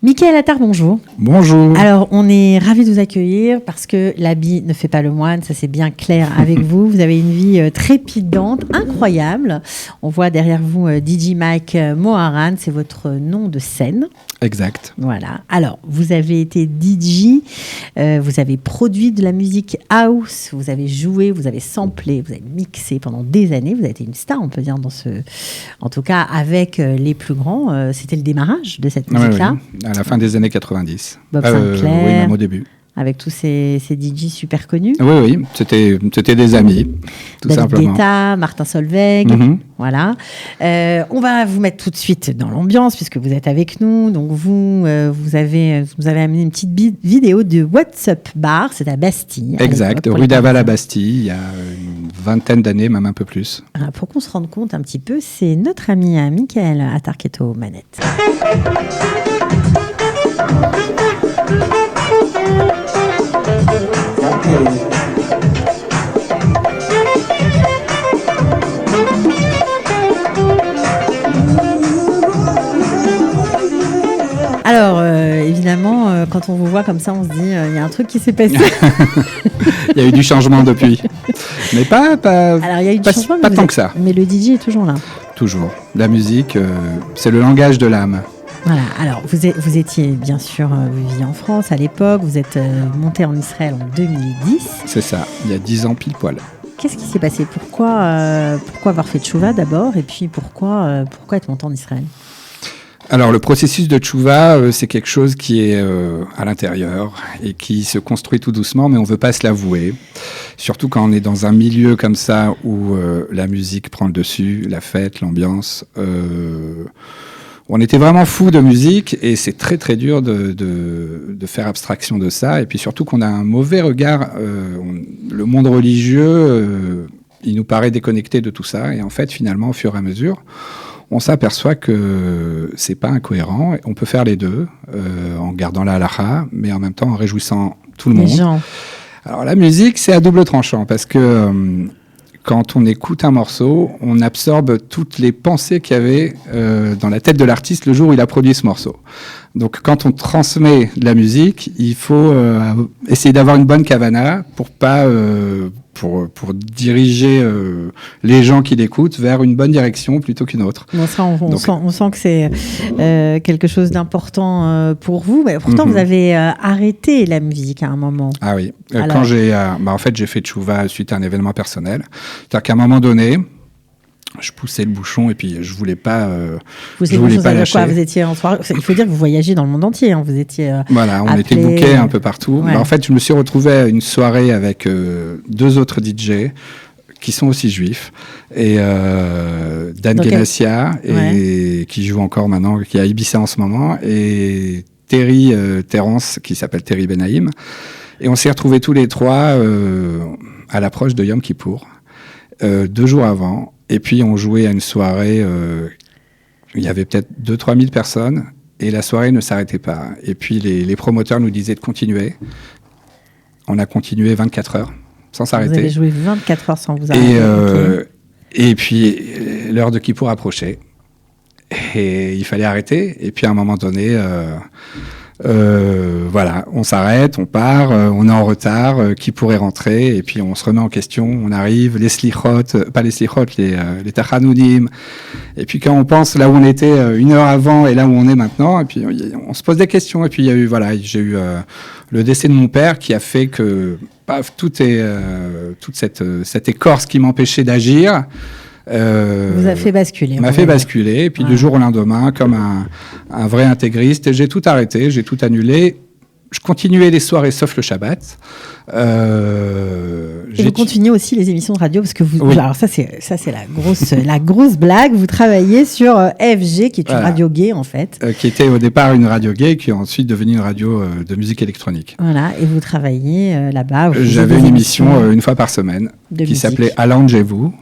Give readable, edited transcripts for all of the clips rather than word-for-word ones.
Mickaël Attard, bonjour. Bonjour. Alors, on est ravis de vous accueillir parce que l'habit ne fait pas le moine, ça c'est bien clair avec vous. Vous avez une vie trépidante, incroyable. On voit derrière vous DJ Mike Moharan, c'est votre nom de scène. Exact. Voilà. Alors, vous avez été DJ, vous avez produit de la musique house, vous avez joué, vous avez samplé, vous avez mixé pendant des années. Vous avez été une star, on peut dire, en tout cas, avec les plus grands. C'était le démarrage de cette musique-là. Oui. À la fin des années 90. Bob Sinclair. Oui, même au début. Avec tous ces DJ super connus. Oui, c'était des amis, tout David simplement. Guetta, Martin Solveig, voilà. On va vous mettre tout de suite dans l'ambiance puisque vous êtes avec nous. Donc vous avez amené une petite vidéo de What's Up Bar, c'est à Bastille. Exact, rue d'Aval à Bastille, il y a une vingtaine d'années, même un peu plus. Alors, pour qu'on se rende compte un petit peu, c'est notre ami Mickaël Attard qui est aux manettes. Alors, évidemment, quand on vous voit comme ça, on se dit, il y a un truc qui s'est passé. Il y a eu du changement depuis. Mais pas Alors, il y a eu du changement, pas tant que ça. Mais le DJ est toujours là. Toujours. La musique, c'est le langage de l'âme. Voilà, alors vous étiez bien sûr, vous viviez en France à l'époque, vous êtes monté en Israël en 2010. C'est ça, il y a 10 ans pile poil. Qu'est-ce qui s'est passé ? Pourquoi avoir fait tchouva d'abord et puis pourquoi être monté en Israël ? Alors le processus de tchouva, c'est quelque chose qui est à l'intérieur et qui se construit tout doucement, mais on ne veut pas se l'avouer. Surtout quand on est dans un milieu comme ça où la musique prend le dessus, la fête, l'ambiance. On était vraiment fous de musique et c'est très très dur de faire abstraction de ça. Et puis surtout qu'on a un mauvais regard. Le monde religieux, il nous paraît déconnecté de tout ça. Et en fait, finalement, au fur et à mesure, on s'aperçoit que c'est pas incohérent. On peut faire les deux en gardant la halakha, mais en même temps en réjouissant tout le monde. Gens. Alors la musique, c'est à double tranchant parce que quand on écoute un morceau, on absorbe toutes les pensées qu'il y avait dans la tête de l'artiste le jour où il a produit ce morceau. Donc quand on transmet de la musique, il faut essayer d'avoir une bonne kavana pour pas pour diriger les gens qui l'écoutent vers une bonne direction plutôt qu'une autre. Bon, ça, on sent que c'est quelque chose d'important pour vous. Mais pourtant, vous avez arrêté la musique à un moment. Ah oui. Quand en fait, j'ai fait tchouva suite à un événement personnel. C'est-à-dire qu'à un moment donné, je poussais le bouchon et puis je voulais pas lâcher. Quoi, vous étiez en soirée. Il faut dire que vous voyagez dans le monde entier. Hein. Vous étiez voilà, on était bookés un peu partout. Ouais. En fait, je me suis retrouvé à une soirée avec deux autres DJ qui sont aussi juifs et Dan Gelassia qui joue encore maintenant, qui est à Ibiza en ce moment, et Terence qui s'appelle Terry Benaïm. Et on s'est retrouvés tous les trois à l'approche de Yom Kippour, 2 jours avant. Et puis, on jouait à une soirée, il y avait peut-être 2-3 000 personnes, et la soirée ne s'arrêtait pas. Et puis, les promoteurs nous disaient de continuer. On a continué 24 heures, sans s'arrêter. Vous avez joué 24 heures sans vous arrêter. Et puis, l'heure de Kippour approchait. Et il fallait arrêter. Et puis, à un moment donné... voilà, on s'arrête, on part, on est en retard, qui pourrait rentrer, et puis on se remet en question, on arrive, les slichot, pas les slichot, les tachanounim, et puis quand on pense là où on était 1 heure avant et là où on est maintenant, et puis on se pose des questions, et puis j'ai eu le décès de mon père qui a fait que toute cette écorce qui m'empêchait d'agir vous a fait basculer. M'a fait basculer. Et puis du jour au lendemain, comme un vrai intégriste, j'ai tout arrêté, j'ai tout annulé. Je continuais les soirées sauf le Shabbat. Et vous continuez aussi les émissions de radio parce que vous. Oui. Alors ça c'est la grosse blague. Vous travaillez sur FG qui est une radio gay en fait. Qui était au départ une radio gay, qui est ensuite devenue une radio de musique électronique. Voilà. Et vous travaillez là-bas. J'avais une émission 1 fois par semaine qui s'appelait Allongez-vous.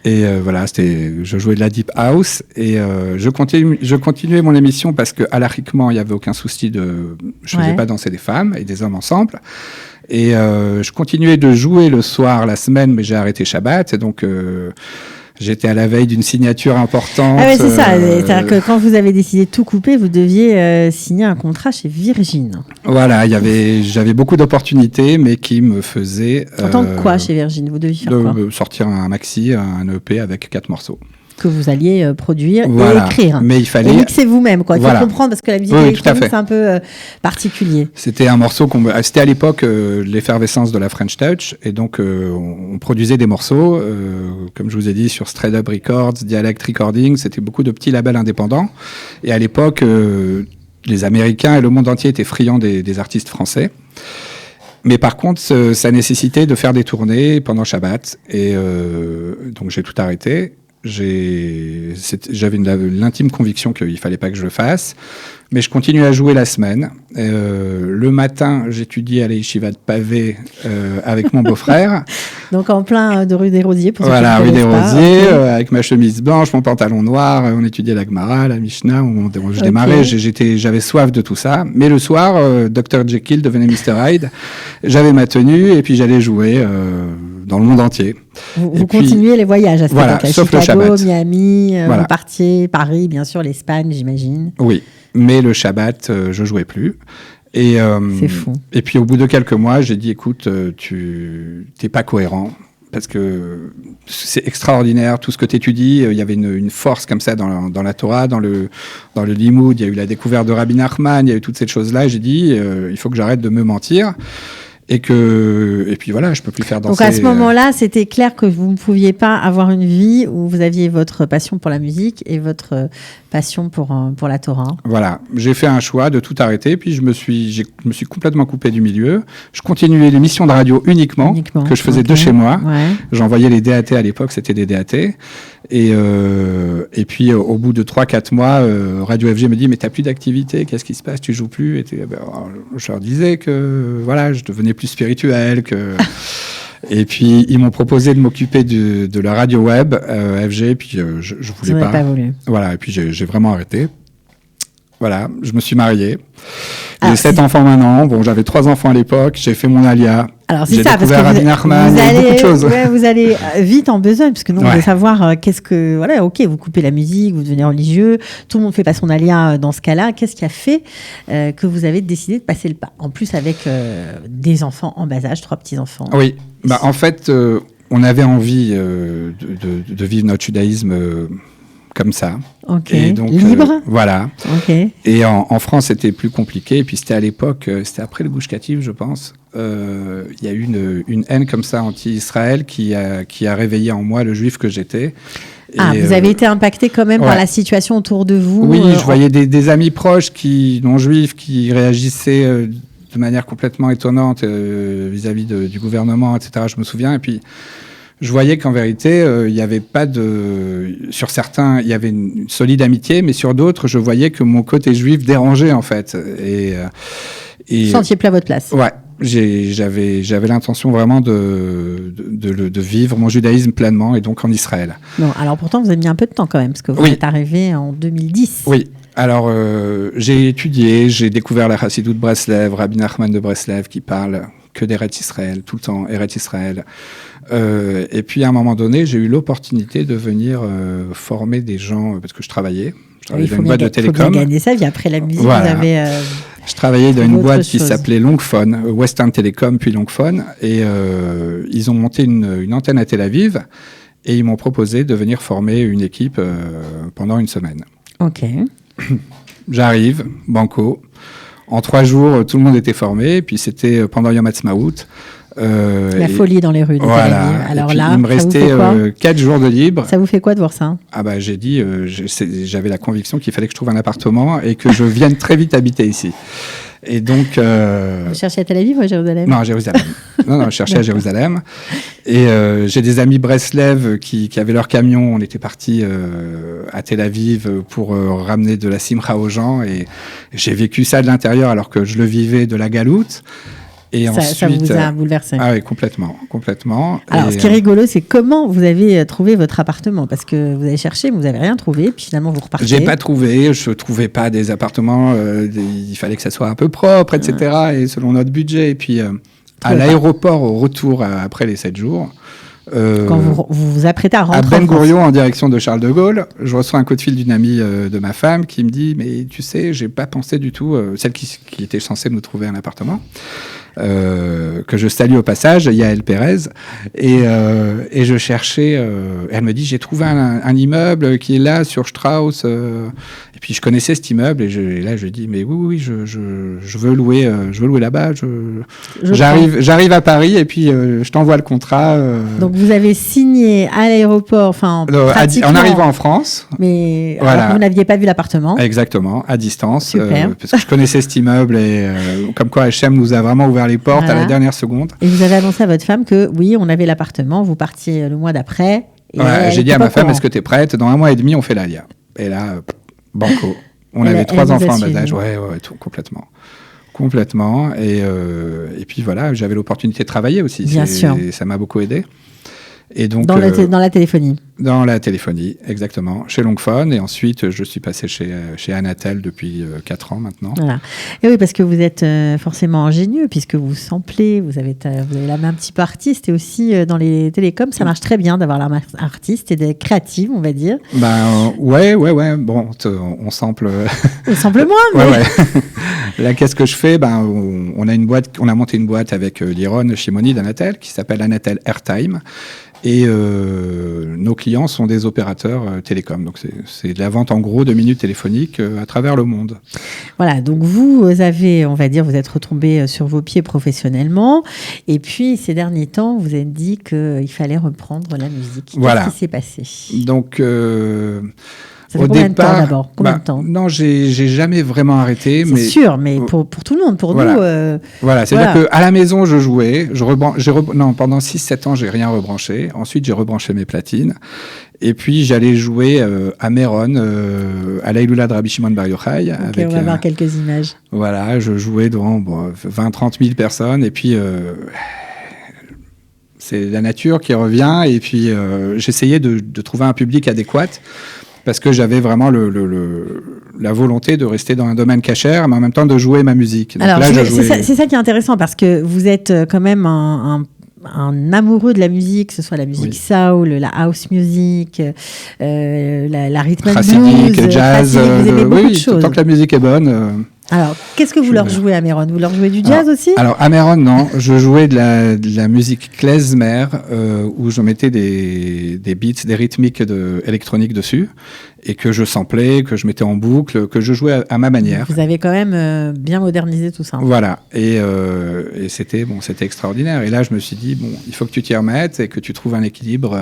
Voilà, je jouais de la deep house et je continuais mon émission parce que halachiquement il y avait aucun souci je faisais pas danser des femmes et des hommes ensemble, et je continuais de jouer le soir, la semaine, mais j'ai arrêté Shabbat, et donc J'étais à la veille d'une signature importante. Ah ouais, c'est ça. C'est-à-dire que quand vous avez décidé de tout couper, vous deviez signer un contrat chez Virgin. Voilà, j'avais beaucoup d'opportunités, mais qui me faisaient... En tant que quoi chez Virgin? Vous deviez faire quoi? Sortir un maxi, un EP avec 4 morceaux. Que vous alliez produire et écrire. Mais il fallait... Et mixer vous-même, quoi. Il faut comprendre, parce que la musique électronique, c'est un peu particulier. C'était un morceau c'était à l'époque l'effervescence de la French Touch, et donc on produisait des morceaux, comme je vous ai dit, sur Straight Up Records, Dialect Recording, c'était beaucoup de petits labels indépendants. Et à l'époque, les Américains et le monde entier étaient friands des artistes français. Mais par contre, ça nécessitait de faire des tournées pendant Shabbat, et donc j'ai tout arrêté. J'avais l'intime conviction qu'il fallait pas que je le fasse, mais je continuais à jouer la semaine. Le matin, j'étudiais à l'Yeshiva de Pavé avec mon beau-frère. Donc en plein de rue des Rosiers. Voilà, rue des Rosiers, avec ma chemise blanche, mon pantalon noir. On étudiait la Gemara, la Mishnah. Je démarrais, j'avais soif de tout ça. Mais le soir, Dr Jekyll devenait Mr Hyde. J'avais ma tenue et puis j'allais jouer dans le monde entier. Vous continuez les voyages à cette époque, sauf Chicago, le Shabbat. Miami, vous partiez, Paris, bien sûr, l'Espagne, j'imagine. Oui, mais le Shabbat, je jouais plus. Et, c'est fou. Et puis au bout de quelques mois, j'ai dit, écoute, tu t'es pas cohérent. Parce que c'est extraordinaire, tout ce que tu étudies. Il y avait une force comme ça dans la Torah, dans le Limoud. Il y a eu la découverte de Rabbi Nachman, il y a eu toutes ces choses-là. Et j'ai dit, il faut que j'arrête de me mentir. Et puis voilà, je peux plus faire danser. Donc à ce moment-là, c'était clair que vous ne pouviez pas avoir une vie où vous aviez votre passion pour la musique et votre passion pour la Torah. Voilà, j'ai fait un choix de tout arrêter, puis je me suis complètement coupé du milieu. Je continuais l'émission de radio uniquement que je faisais de chez moi. Ouais. J'envoyais les DAT à l'époque, c'était des DAT. Et puis au bout de 3-4 mois, Radio FG me dit, mais t'as plus d'activité, qu'est-ce qui se passe, tu joues plus? Et je leur disais que voilà, je devenais plus spirituel que. Et puis ils m'ont proposé de m'occuper de la radio web FG, puis je voulais pas voulu. Voilà, et puis j'ai vraiment arrêté. Voilà, je me suis marié. J'ai 7 enfants maintenant. Bon, j'avais 3 enfants à l'époque. J'ai fait mon alia. Alors c'est j'ai ça, découvert Rabbi Nachman, beaucoup de choses. Ouais, vous allez vite en besogne, parce que nous on veut savoir qu'est-ce que voilà, ok, vous coupez la musique, vous devenez religieux, tout le monde fait pas son alia dans ce cas-là. Qu'est-ce qui a fait que vous avez décidé de passer le pas? En plus avec des enfants en bas âge, 3 petits enfants. Oui, en fait, on avait envie de vivre notre judaïsme. Comme ça. Ok. Et donc, libre. Voilà. Ok. Et en France, c'était plus compliqué. Et puis c'était à l'époque, c'était après le Gush Katif, je pense. Il y a eu une haine comme ça anti-Israël qui a réveillé en moi le juif que j'étais. Vous avez été impacté quand même par la situation autour de vous. Oui, je voyais des amis proches non juifs qui réagissaient de manière complètement étonnante vis-à-vis du gouvernement, etc. Je me souviens. Et puis je voyais qu'en vérité, il n'y avait pas sur certains, il y avait une solide amitié, mais sur d'autres, je voyais que mon côté juif dérangeait, en fait. Vous sentiez plus à votre place. Ouais. J'avais l'intention vraiment de vivre mon judaïsme pleinement, et donc en Israël. Non, alors pourtant, vous avez mis un peu de temps quand même, parce que vous êtes arrivé en 2010. Oui. Alors, j'ai étudié, j'ai découvert la Chassidut de Breslev, Rabbi Nachman de Breslev, qui parle que d'Eretz Israël, tout le temps, Eretz Israël. Et puis, à un moment donné, j'ai eu l'opportunité de venir former des gens, parce que je travaillais dans une boîte de télécom. Il faut bien gagner sa vie. Après la musique, voilà. Vous avez... je travaillais dans une boîte qui s'appelait Longphone, Western Telecom, puis Longphone. Et ils ont monté une antenne à Tel Aviv. Et ils m'ont proposé de venir former une équipe pendant une semaine. OK. J'arrive, banco. En 3 jours, tout le monde était formé. Et puis, c'était pendant Yom Ha'atzmaut. La folie dans les rues de Tel Aviv. Alors puis, là, il me restait 4 jours de libre. Ça vous fait quoi de voir ça? J'ai dit, j'avais la conviction qu'il fallait que je trouve un appartement et que je vienne très vite habiter ici. Et donc, vous cherchez à Tel Aviv ou à Jérusalem? Non, à Jérusalem. non, je cherchais à Jérusalem. Et j'ai des amis Breslev qui avaient leur camion. On était partis à Tel Aviv pour ramener de la simcha aux gens. Et j'ai vécu ça de l'intérieur alors que je le vivais de la galoute. Et ensuite, ça vous a bouleversé. Ah oui, complètement. Alors, ce qui est rigolo, c'est comment vous avez trouvé votre appartement, parce que vous avez cherché, mais vous n'avez rien trouvé, puis finalement vous repartez. J'ai pas trouvé, je trouvais pas des appartements. Il fallait que ça soit un peu propre, etc. Et selon notre budget. Et puis à l'aéroport, au retour après les 7 jours, Quand vous vous apprêtez à rentrer à Ben Gurion en direction de Charles de Gaulle, je reçois un coup de fil d'une amie de ma femme qui me dit « Mais tu sais, j'ai pas pensé du tout, celle qui était censée nous trouver un appartement, que je salue au passage, Yael Pérez, et je cherchais, elle me dit « J'ai trouvé un immeuble qui est là sur Strauss, et puis je connaissais cet immeuble, et là je dis « Mais oui, je veux louer là-bas, j'arrive à Paris, et puis je t'envoie le contrat. » Donc vous avez signé à l'aéroport, enfin en arrivant en France. Mais voilà. alors que vous n'aviez pas vu l'appartement. Exactement, à distance. Super. Parce que je connaissais cet immeuble et comme quoi H&M nous a vraiment ouvert les portes à la dernière seconde. Et vous avez annoncé à votre femme que oui, on avait l'appartement, vous partiez le mois d'après. J'ai dit à ma femme, est-ce que tu es prête? Dans 1 mois et demi, on fait l'ALIA. Et là, banco. On avait 3 enfants en bas âge. Ouais, tout, complètement. Et puis voilà, j'avais l'opportunité de travailler aussi. Bien sûr. Ça m'a beaucoup aidé. Et donc, dans la téléphonie. Dans la téléphonie, exactement. Chez Longphone. Et ensuite, je suis passé chez Anatel depuis 4 ans maintenant. Voilà. Et oui, parce que vous êtes forcément ingénieux, puisque vous samplez, vous avez la main un petit peu artiste. Et aussi, dans les télécoms, ça marche très bien d'avoir la main artiste et d'être créative, on va dire. Ouais. Bon, on sample... On sample moins, mais... Ouais. Là, qu'est-ce que je fais? On a monté une boîte avec Liron Chimoni d'Anatel, qui s'appelle Anatel Airtime. Et nos clients sont des opérateurs télécoms. Donc, c'est de la vente en gros de minutes téléphoniques à travers le monde. Voilà, donc vous avez, on va dire, vous êtes retombé sur vos pieds professionnellement. Et puis, ces derniers temps, vous avez dit qu'il fallait reprendre la musique. Voilà. Qu'est-ce qui s'est passé? Donc... Ça fait combien de temps d'abord? Combien de temps? Non, j'ai jamais vraiment arrêté. C'est sûr, mais pour tout le monde, pour voilà. nous... Voilà, c'est-à-dire qu'à la maison, je jouais. Pendant 6-7 ans, j'ai rien rebranché. Ensuite, j'ai rebranché mes platines. Et puis, j'allais jouer à Méron, à l'Aïloula de Rabbi Shimon Bar Yochai. On va voir quelques images. Voilà, je jouais devant 20-30 000 personnes. Et puis... c'est la nature qui revient. Et puis, j'essayais de trouver un public adéquat. Parce que j'avais vraiment la volonté de rester dans un domaine cachère, mais en même temps de jouer ma musique. Donc alors, là, c'est ça qui est intéressant, parce que vous êtes quand même un amoureux de la musique, que ce soit la musique soul, la house music, la rhythm and blues, le jazz, vous aimez beaucoup de choses. Tant que la musique est bonne... Alors, qu'est-ce que vous leur jouez à Méron? Vous leur jouez du jazz aussi? Alors, à Méron, non. Je jouais de la musique klezmer, où je mettais des beats, des rythmiques électroniques dessus, et que je samplais, que je mettais en boucle, que je jouais à ma manière. Vous avez quand même bien modernisé tout ça. Voilà. Et c'était extraordinaire. Et là, je me suis dit, il faut que tu t'y remettes et que tu trouves un équilibre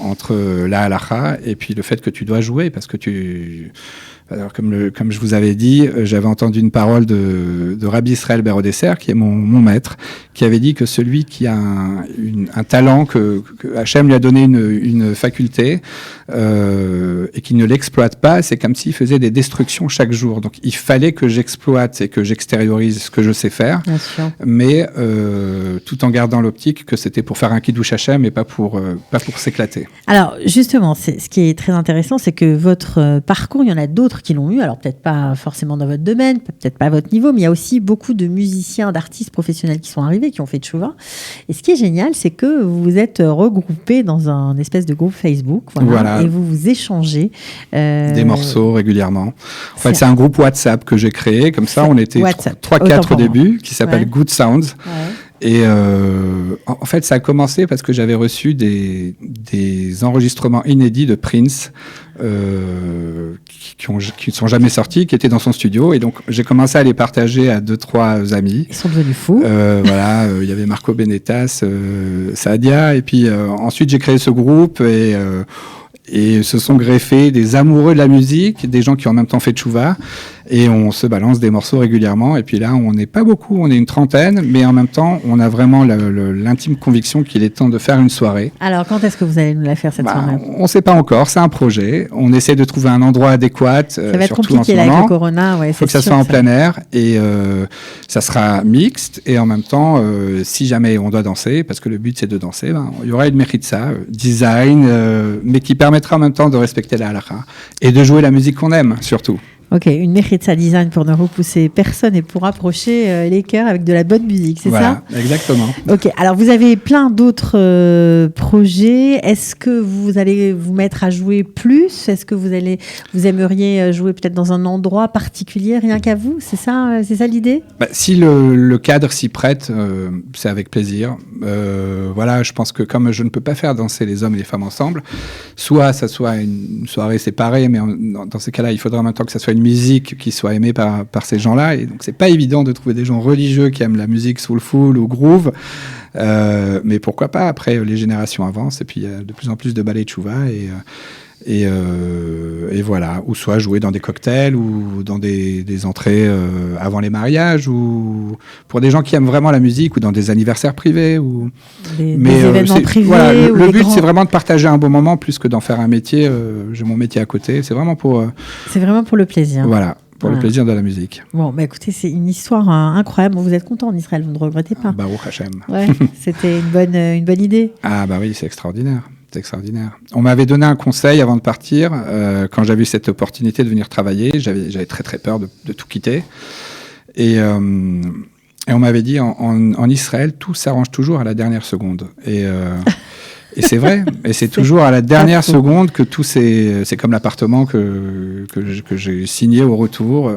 entre la halakha et puis le fait que tu dois jouer, parce que alors, comme je vous avais dit, j'avais entendu une parole de Rabbi Israël Berodesser, qui est mon maître, qui avait dit que celui qui a un talent, que Hachem lui a donné une faculté, et qui ne l'exploite pas, c'est comme s'il faisait des destructions chaque jour. Donc il fallait que j'exploite et que j'extériorise ce que je sais faire, mais tout en gardant l'optique que c'était pour faire un kiddush Hachem et pas pour s'éclater. Alors justement, ce qui est très intéressant, c'est que votre parcours, il y en a d'autres qui l'ont eu, alors peut-être pas forcément dans votre domaine, peut-être pas à votre niveau, mais il y a aussi beaucoup de musiciens, d'artistes professionnels qui sont arrivés, qui ont fait tchouva. Et ce qui est génial, c'est que vous vous êtes regroupés dans un espèce de groupe Facebook, et vous échangez des morceaux régulièrement. En fait, c'est un groupe WhatsApp que j'ai créé, comme ça on était 3-4 au début, qui s'appelle Good Sounds. Et en fait, ça a commencé parce que j'avais reçu des enregistrements inédits de Prince qui ne sont jamais sortis, qui étaient dans son studio. Et donc, j'ai commencé à les partager à 2-3 amis. Ils sont devenus fous. Il y avait Marco Benetas, Saadia. Et puis, ensuite, j'ai créé ce groupe et se sont greffés des amoureux de la musique, des gens qui ont en même temps fait tchouva, et on se balance des morceaux régulièrement. Et puis là, on n'est pas beaucoup, on est une trentaine, mais en même temps, on a vraiment l'intime conviction qu'il est temps de faire une soirée. Alors, quand est-ce que vous allez nous la faire cette soirée? On ne sait pas encore, c'est un projet. On essaie de trouver un endroit adéquat. Ça va être compliqué là, avec le corona. Il faut que ça soit en plein air, et ça sera mixte. Et en même temps, si jamais on doit danser, parce que le but c'est de danser, il y aura une méritza, design, mais qui permettra en même temps de respecter la halakha et de jouer la musique qu'on aime, surtout. Ok, une Mechitza Design pour ne repousser personne et pour approcher les cœurs avec de la bonne musique, c'est ça? Voilà, exactement. Ok, alors vous avez plein d'autres projets. Est-ce que vous allez vous mettre à jouer plus? Est-ce que vous aimeriez jouer peut-être dans un endroit particulier, rien qu'à vous? C'est ça l'idée? Si le cadre s'y prête, c'est avec plaisir. Voilà, je pense que comme je ne peux pas faire danser les hommes et les femmes ensemble, soit ça soit une soirée séparée, mais dans ces cas-là, il faudra en même temps que ça soit une musique qui soit aimée par ces gens-là. Et donc, c'est pas évident de trouver des gens religieux qui aiment la musique soulful ou groove. Mais pourquoi pas? Après, les générations avancent et puis il y a de plus en plus de ballets tchouva et voilà. Ou soit jouer dans des cocktails ou dans des entrées avant les mariages ou pour des gens qui aiment vraiment la musique ou dans des anniversaires privés ou des événements privés. Voilà, le but, c'est vraiment de partager un bon moment plus que d'en faire un métier. J'ai mon métier à côté. C'est vraiment pour le plaisir. Voilà. Pour le plaisir de la musique. Bon, écoutez, c'est une histoire incroyable. Vous êtes content en Israël, vous ne regrettez pas? Baruch Hashem. Ouais, c'était une bonne idée. Ah bah oui, c'est extraordinaire. C'est extraordinaire. On m'avait donné un conseil avant de partir. Quand j'avais eu cette opportunité de venir travailler, j'avais très très peur de tout quitter. Et on m'avait dit, en Israël, tout s'arrange toujours à la dernière seconde. Et c'est vrai, et c'est toujours à la dernière seconde que tout c'est comme l'appartement que j'ai signé au retour.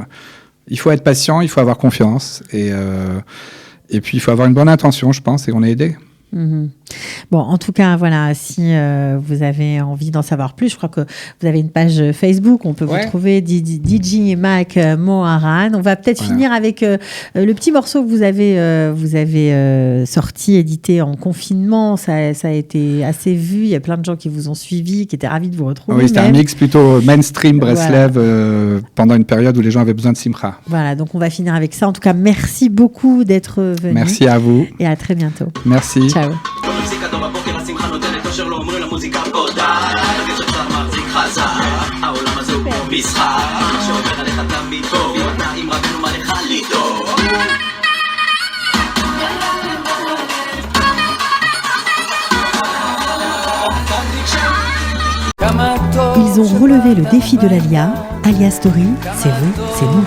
Il faut être patient, il faut avoir confiance, et puis il faut avoir une bonne intention, je pense, et on est aidé. Mmh. Bon, en tout cas, voilà, si vous avez envie d'en savoir plus, je crois que vous avez une page Facebook, on peut vous trouver DJ Mac Moharan. On va peut-être finir avec le petit morceau que vous avez sorti, édité en confinement. Ça a été assez vu, il y a plein de gens qui vous ont suivi, qui étaient ravis de vous retrouver. Oui, c'était un mix plutôt mainstream Breslev pendant une période où les gens avaient besoin de simcha. Voilà, donc on va finir avec ça. En tout cas, merci beaucoup d'être venu. Merci à vous. Et à très bientôt. Merci. Ciao. Ils ont relevé le défi de l'Alia. Alia Story, c'est vous, c'est nous.